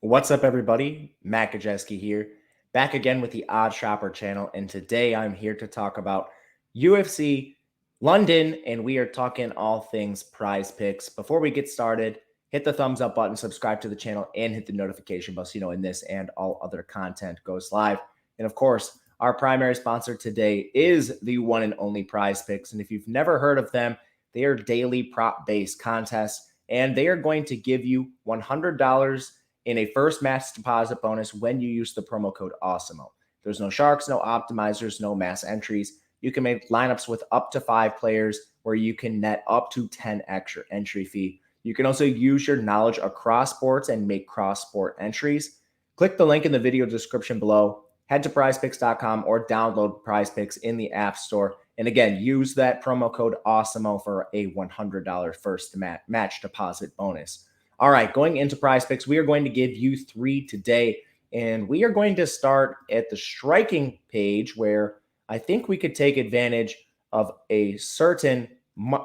What's up, everybody? Matt Gajewski here, back again with the Odd Shopper channel, and today I'm here to talk about UFC London, and we are talking all things prize picks. Before we get started, hit the thumbs up button, subscribe to the channel, and hit the notification bell so you know when this and all other content goes live. And of course, our primary sponsor today is the one and only PrizePicks, and if you've never heard of them, they are daily prop-based contests, and they are going to give you $100 in a first match deposit bonus when you use the promo code AWESOMO. There's no sharks, no optimizers, no mass entries. You can make lineups with up to 5 players where you can net up to 10 extra entry fee. You can also use your knowledge across sports and make cross-sport entries. Click the link in the video description below. Head to prizepicks.com or download PrizePicks in the App Store. And again, use that promo code AWESOMO for a $100 first match deposit bonus. All right, going into PrizePicks, we are going to give you 3 today, and we are going to start at the striking page where I think we could take advantage of a certain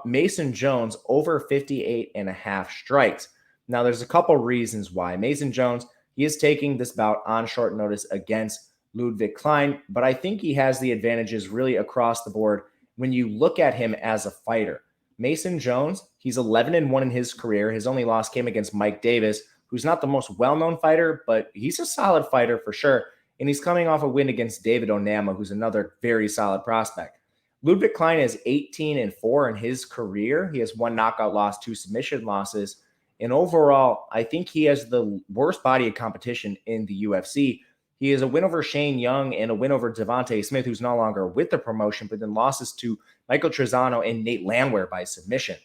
Mason Jones over 58.5 strikes. Now, there's a couple reasons why. Mason Jones, he is taking this bout on short notice against Ludwig Klein, but I think he has the advantages really across the board when you look at him as a fighter. Mason Jones, he's 11-1 in his career. His only loss came against Mike Davis, who's not the most well-known fighter, but he's a solid fighter for sure. And he's coming off a win against David Onama, who's another very solid prospect. Ludwig Klein is 18-4 in his career. He has 1 knockout loss, 2 submission losses. And overall, I think he has the worst body of competition in the UFC. He has a win over Shane Young and a win over Devontae Smith, who's no longer with the promotion, but then losses to Michael Trezano and Nate Landwehr by submission.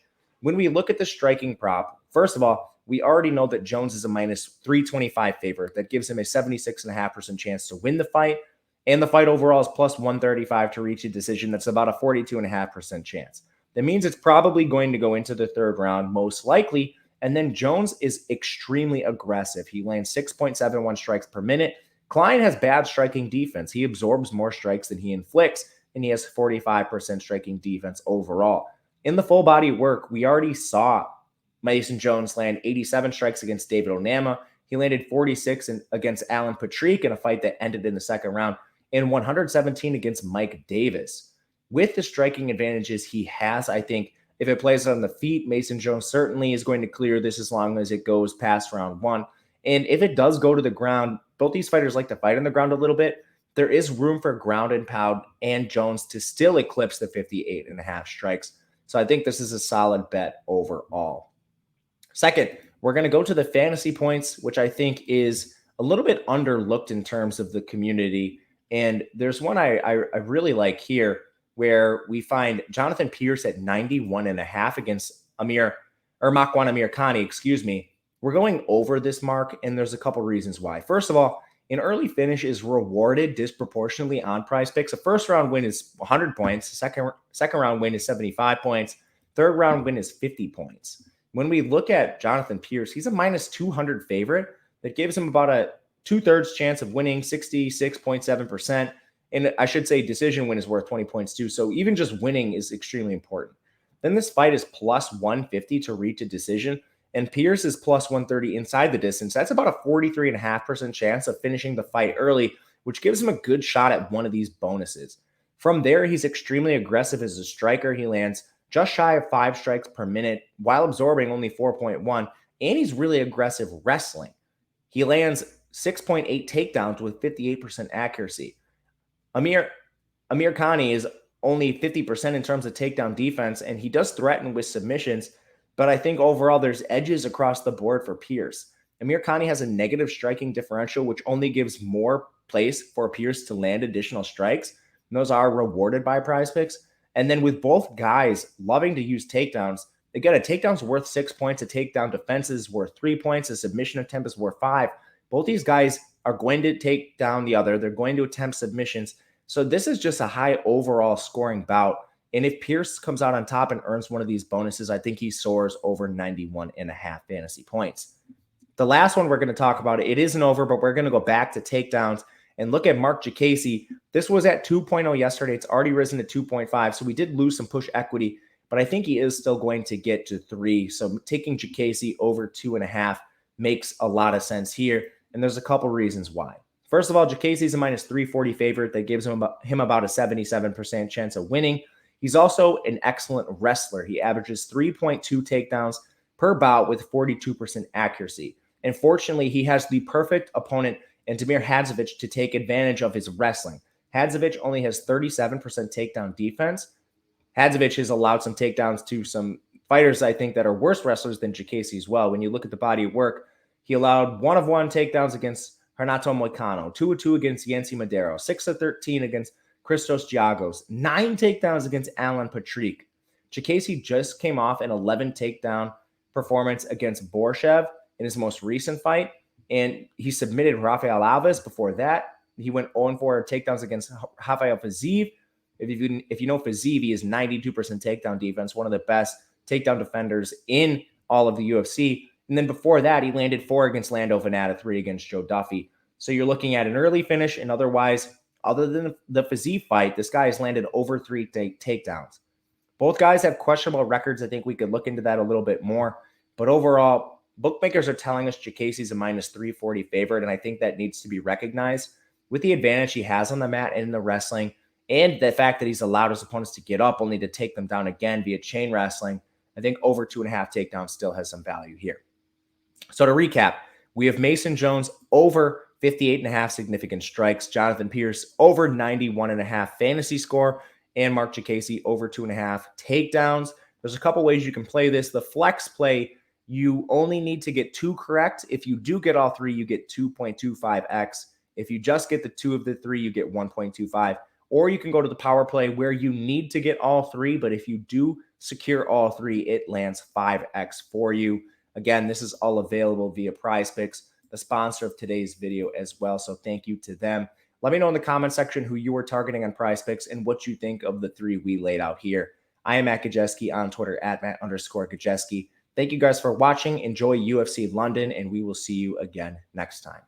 When we look at the striking prop, first of all, we already know that Jones is a minus 325 favorite. That gives him a 76.5% chance to win the fight. And the fight overall is plus 135 to reach a decision. That's about a 42.5% chance. That means it's probably going to go into the 3rd round, most likely. And then Jones is extremely aggressive. He lands 6.71 strikes per minute. Klein has bad striking defense. He absorbs more strikes than he inflicts, and he has 45% striking defense overall. In the full body work, we already saw Mason Jones land 87 strikes against David Onama. He landed 46 against Alan Patrick in a fight that ended in the 2nd round, and 117 against Mike Davis. With the striking advantages he has, I think if it plays on the feet, Mason Jones certainly is going to clear this as long as it goes past round 1. And if it does go to the ground, both these fighters like to fight on the ground a little bit. There is room for ground and pound and Jones to still eclipse the 58.5 strikes. So I think this is a solid bet overall. Second, we're going to go to the fantasy points, which I think is a little bit underlooked in terms of the community. And there's one I really like here where we find Jonathan Pierce at 91.5 against Makwan Amirkhani, We're going over this mark, and there's a couple reasons why. First of all, an early finish is rewarded disproportionately on PrizePicks. A first-round win is 100 points. Second round win is 75 points. Third round win is 50 points. When we look at Jonathan Pierce, he's a minus 200 favorite. That gives him about a 2/3 chance of winning, 66.7%. And I should say decision win is worth 20 points too. So even just winning is extremely important. Then this fight is plus 150 to reach a decision. And Pierce is plus 130 inside the distance. That's about a 43.5% chance of finishing the fight early, which gives him a good shot at one of these bonuses. From there, he's extremely aggressive as a striker. He lands just shy of 5 strikes per minute while absorbing only 4.1, and he's really aggressive wrestling. He lands 6.8 takedowns with 58% accuracy. Amirkhani is only 50% in terms of takedown defense, and he does threaten with submissions. But I think overall there's edges across the board for Pierce. Amirkhani has a negative striking differential, which only gives more place for Pierce to land additional strikes. And those are rewarded by PrizePicks. And then with both guys loving to use takedowns, again, a takedown's worth 6 points, a takedown defense is worth 3 points, a submission attempt is worth 5. Both these guys are going to take down the other. They're going to attempt submissions. So this is just a high overall scoring bout. And if Pierce comes out on top and earns one of these bonuses, I think he soars over 91.5 fantasy points. The last one we're going to talk about, it isn't over, but we're going to go back to takedowns and look at Mark Gajewski. This was at 2.0 yesterday. It's already risen to 2.5. So we did lose some push equity, but I think he is still going to get to 3. So taking Gajewski over 2.5 makes a lot of sense here. and there's a couple reasons why. First of all, Gajewski's a minus 340 favorite. That gives him about a 77% chance of winning. He's also an excellent wrestler. He averages 3.2 takedowns per bout with 42% accuracy. And fortunately, he has the perfect opponent in Damir Hadzovic to take advantage of his wrestling. Hadzovic only has 37% takedown defense. Hadzovic has allowed some takedowns to some fighters, I think, that are worse wrestlers than Gajewski as well. When you look at the body of work, he allowed 1 of 1 takedowns against Renato Moicano, 2 of 2 against Yancy Madero, 6 of 13 against Christos Giagos, 9 takedowns against Alan Patrick. Gajewski just came off an 11 takedown performance against Borshev in his most recent fight, and he submitted Rafael Alves before that. He went 0-4 takedowns against Rafael Fiziev. If you know Fiziev, he is 92% takedown defense, one of the best takedown defenders in all of the UFC. And then before that, he landed 4 against Lando Venata, 3 against Joe Duffy. So you're looking at an early finish, and otherwise, other than the Fiziev fight, this guy has landed over 3 takedowns. Both guys have questionable records. I think we could look into that a little bit more. But overall, bookmakers are telling us Gajewski's a minus 340 favorite, and I think that needs to be recognized. With the advantage he has on the mat and in the wrestling, and the fact that he's allowed his opponents to get up only to take them down again via chain wrestling, I think over 2.5 takedowns still has some value here. So to recap, we have Mason Jones over 58.5 significant strikes, Jonathan Pierce over 91.5 fantasy score, and Mark Gajewski over 2.5 takedowns. There's a couple ways you can play this. The flex play, you only need to get 2 correct. If you do get all 3, you get 2.25x. If you just get the 2 of the 3, you get 1.25. Or you can go to the power play where you need to get all 3, but if you do secure all 3, it lands 5x for you. Again, this is all available via PrizePicks, the sponsor of today's video as well. So thank you to them. Let me know in the comment section who you were targeting on PrizePicks and what you think of the 3 we laid out here. I am Matt Gajewski on Twitter at Matt_Gajewski. Thank you guys for watching. Enjoy UFC London, and we will see you again next time.